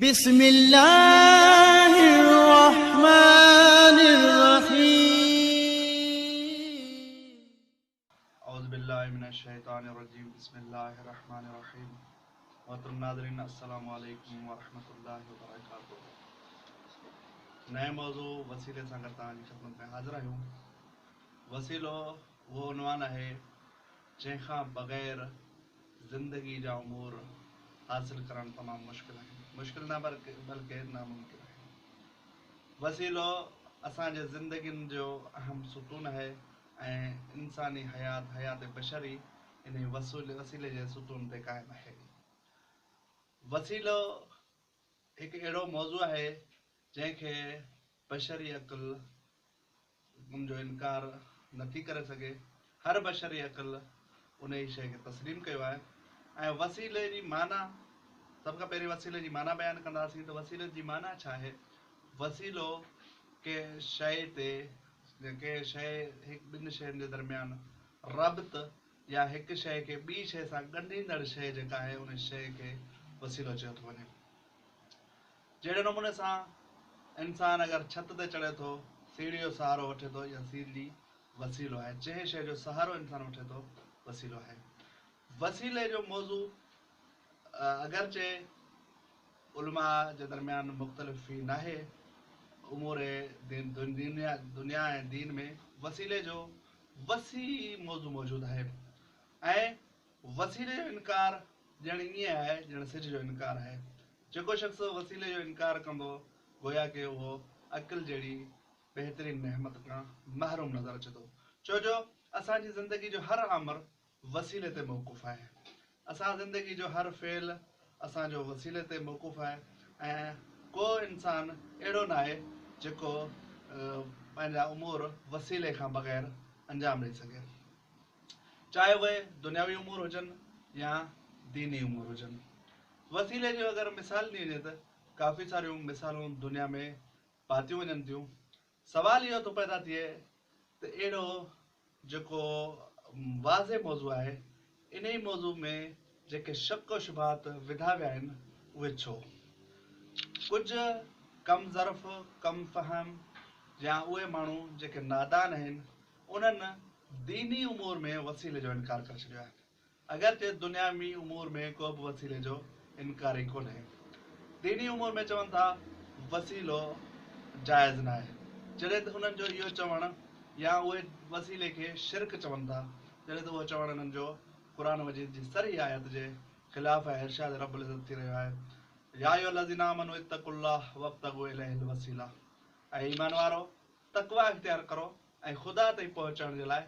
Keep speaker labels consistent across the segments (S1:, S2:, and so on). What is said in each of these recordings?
S1: बिस्मिल्लाहिर्रहमानिर्रहीम। औज़ुबिल्लाहिमिनश्शैतानिर्रजीम। बिस्मिल्लाहिर्रहमानिर्रहीम। मोहतरम नाज़रीन, अस्सलामु अलैकुम वरहमतुल्लाहि वबरकातुहू। नए मौज़ू वसीले सां गॾु तव्हांजी ख़िदमत में हाज़िर आहियूं। वसीलो उहो उनवान आहे जंहिंखां बग़ैर ज़िंदगी जा उमूर हासिल करणु तमामु मुश्किल आहे, मुश्किल न बल्कि नामुमकिन आहे। वसीलो असांजे ज़िंदगियुनि जो अहम सुतून आहे ऐं इंसानी हयात बशरी इन वसीले जे सुतून ते क़ाइमु आहे। वसीलो हिकु अहिड़ो मौज़ू आहे जंहिंखे बशरी अक़ुल जो इनकार नथी करे सघे। हर बशरी अक़ुल उन ई शइ खे तस्लीम कयो आहे। ऐं वसीले जी माना, सभ खां पहिरीं वसीले जी माना बयानु कंदासीं। त वसीले जी माना छा आहे? वसीलो कंहिं शइ ते, कंहिं शइ ॿिनि शयुनि जे दरमियान रब्त या हिकु शइ खे ॿी शइ सां ॻंढींदड़ शइ जेका आहे उन शइ खे वसीलो चयो थो वञे। जहिड़े नमूने सां इंसान अगरि छत ते चढ़े थो, सीढ़ी जो सहारो वठे थो, या सीढ़ी वसीलो आहे। जंहिं शइ जो सहारो इंसान वठे थो वसीलो आहे। वसीले जो मौज़ू अगरचे उलमा जे दरमियान मुख़्तलिफ़ी न आहे। उमूर दुनिया ऐं दीन में वसीले जो वसी मौज़ू मौजूदु आहे। ऐं वसीले जो इनकार ॼण ईअं आहे ॼण सिज जो इनकार आहे। जेको शख़्स वसीले जो इनकार कंदो गोया कि उहो अक़ुल जहिड़ी बहितरीन नेमत खां महरूम नज़र अचे थो। छो जो असांजी ज़िंदगी जो हर अमर वसीले ते मौक़ूफ़ आहे। असां ज़िंदगी जो हर फ़ेल असांजो वसीले ते मौक़ूफ़ आहे। ऐं को इंसान अहिड़ो न आहे जेको पंहिंजा उमूर वसीले खां बग़ैर अंजाम ॾेई सघे, चाहे उहे दुनियावी उमूर हुजनि या दीनी उमूर हुजनि। वसीले जो अगरि मिसाल ॾिनी वञे त काफ़ी सारियूं मिसालूं दुनिया में पातियूं वञनि थियूं। सवाल इहो थो पैदा थिए त अहिड़ो जेको वाज़े मौज़ू आहे, इन ई मौज़ू में जेके शक व शुबहात विधा विया आहिनि उहे छो? कुझु कम ज़र्फ़, कम फ़हम या उहे माण्हू जेके नादान आहिनि उन्हनि दीनी उमूर में वसीले जो इनकार करे छॾियो आहे। अगरचे दुनियावी उमूर में को बि वसीले जो इनकार ई कोन्हे। दीनी उमूर में चवनि था वसीलो जाइज़ न आहे। जॾहिं त उन्हनि जो इहो चवणु, या उहे वसीले खे शिरक चवनि था, जॾहिं त उहो चवणु उन्हनि जो क़ुरान मजीद जी सरी आयत जे ख़िलाफ़ आहे। इरशाद रब्बुल इज़्ज़त थी रहियो आहे, या अय्युहल्लज़ीना आमनू इत्तक़ुल्लाह वब्तगू इलैहिल वसीला। ऐं ईमान वारो तक़वा इख्तियार करो ऐं ख़ुदा ताईं पहुचण जे लाइ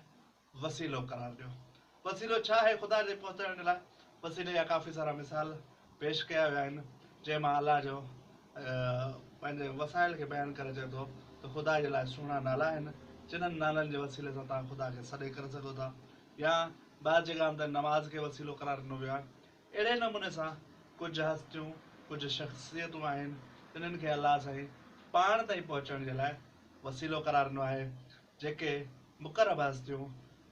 S1: वसीलो करार ॾियो। वसीलो छा आहे ख़ुदा ते पहुचण जे लाइ? वसीले जा काफ़ी सारा मिसाल पेश कया विया आहिनि, जंहिंमां अलाह जो पंहिंजे वसाइल खे बयानु करे चए थो त ख़ुदा जे लाइ सुहिणा नाला आहिनि, जिन्हनि नालनि जे वसीले सां तव्हां ख़ुदा खे सॾे करे सघो था। या ॿाहिरि जॻह ते नमाज़ खे वसीलो करार ॾिनो वियो आहे। अहिड़े नमूने सां कुझु हस्तियूं, कुझु शख़्सियतूं आहिनि जिन्हनि खे अलाह साईं पाण ताईं पहुचण जे लाइ वसीलो करार ॾिनो आहे। जेके मुक़रब हस्तियूं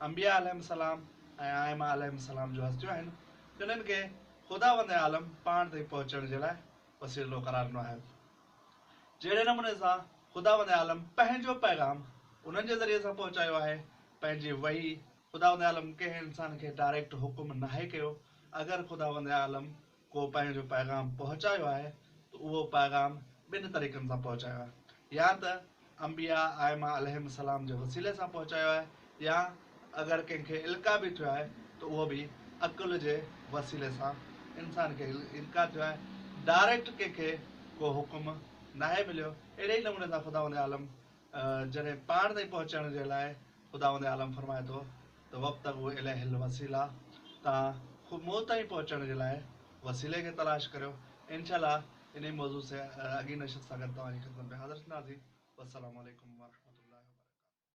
S1: अंबिया अलैहिस्सलाम ऐं आइमा अलैहिस्सलाम जो हस्तियूं आहिनि, जिन्हनि खे ख़ुदावंद आलम पाण ताईं पहुचण जे लाइ वसीलो करार ॾिनो आहे। जहिड़े नमूने सां ख़ुदावंद आलम पंहिंजो पैगाम उन्हनि जे ज़रिए सां पहुचायो आहे। पंहिंजी वही ख़ुदावंद आलम कंहिं इंसान खे डायरेक्ट हुकुम नाहे कयो। अगरि ख़ुदावंद आलम को पंहिंजो पैगाम पहुचायो आहे त उहो पैगाम ॿिनि तरीक़नि सां पहुचायो आहे। या त अंबिया आइमा अलैहिस्सलाम जे वसीले सां पहुचायो आहे, या अगरि कंहिंखे इल्का बि थियो आहे त उहो बि अक़ुल जे वसीले सां इंसान खे इल्का थियो आहे। डायरेक्ट कंहिंखे को हुकुम नाहे मिलियो। अहिड़े ई नमूने सां ख़ुदावंद आलम जॾहिं पाण ताईं पहुचण जे लाइ ख़ुदावंद आलम फरमाए थो त वब्तगू इलैहिल वसीला, तव्हां मूं ताईं पहुचण जे लाइ वसीले खे तलाश करियो। इंशाअल्लाह इन मौज़ू से अॻी नशिस्त सां गॾु तव्हांजी ख़िदमत में हाज़िर थींदासीं। वस्सलामु अलैकुम वरहमतुल्लाह।